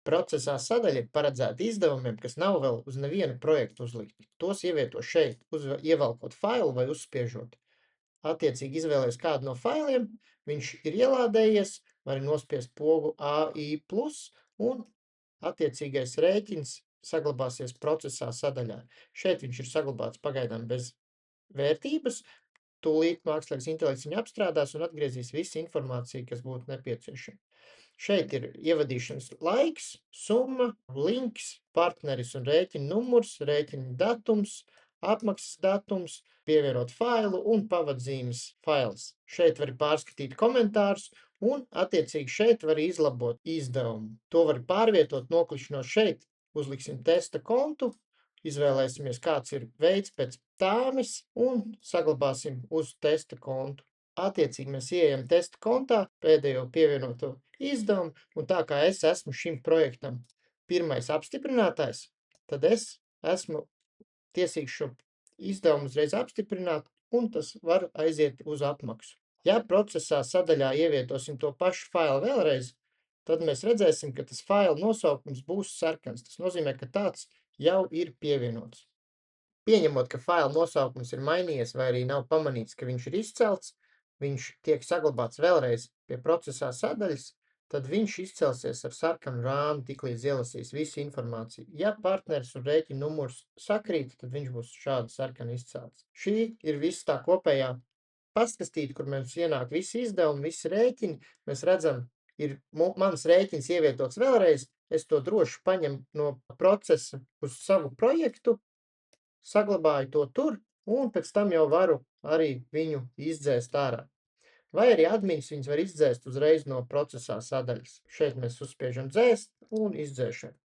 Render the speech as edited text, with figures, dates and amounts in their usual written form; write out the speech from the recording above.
Procesā sadaļa ir paredzēta izdevumiem, kas nav vēl uz nevienu projektu uzlikti. Tos ievieto šeit, ievelkot failu vai uzspiežot. Attiecīgi izvēlies kādu no failiem, viņš ir ielādējies, var nospiest pogu AI+, un attiecīgais rēķins saglabāsies procesā sadaļā. Šeit viņš ir saglabāts pagaidām bez vērtības, tūlīt mākslīgais intelekts viņu apstrādās un atgriezīs visu informāciju, kas būtu nepieciešama. Šeit ir ievadīšanas laiks, summa, links, partneris un rēķina numurs, rēķina datums, apmaksas datums, pievienot failu un pavadzīmes fails. Šeit var pārskatīt komentārus un attiecīgi šeit var izlabot izdevumu. To var pārvietot, noklišinot šeit, uzliksim testa kontu, izvēlēsimies, kāds ir veids pēc tāmes un saglabāsim uz testa kontu. Attiecīgi mēs ieejam testa kontā, pēdējo pievienoto izdevumu, un tā kā es esmu šim projektam pirmais apstiprinātājs, tad es esmu tiesīgs šo izdevumu uzreiz apstiprināt, un tas var aiziet uz apmaksu. Ja procesā sadaļā ievietosim to pašu failu vēlreiz, tad mēs redzēsim, ka tas failu nosaukums būs sarkans. Tas nozīmē, ka tāds jau ir pievienots. Pieņemot, ka faila nosaukums ir mainījies vai arī nav pamanīts, ka viņš ir izcelts, viņš tiek saglabāts vēlreiz pie procesā sadaļas, tad viņš izcelsies ar sarkanu rāmi, tiklīdz ielasīs visu informāciju. Ja partneris un rēķina numurs sakrīt, tad viņš būs šādi sarkani izcelts. Šī ir viss tā kopējā pastkastīte, kur mums ienāk visi izdevumi, visi rēķini. Mēs redzam, ir mans rēķins ievietots vēlreiz, es to droši paņemu no procesa uz savu projektu, saglabāju to tur, un pēc tam jau varu arī viņu izdzēst ārā. Vai arī admins viņus var izdzēst uzreiz no procesā sadaļas. Šeit mēs uzspiežam dzēst un izdzēšam.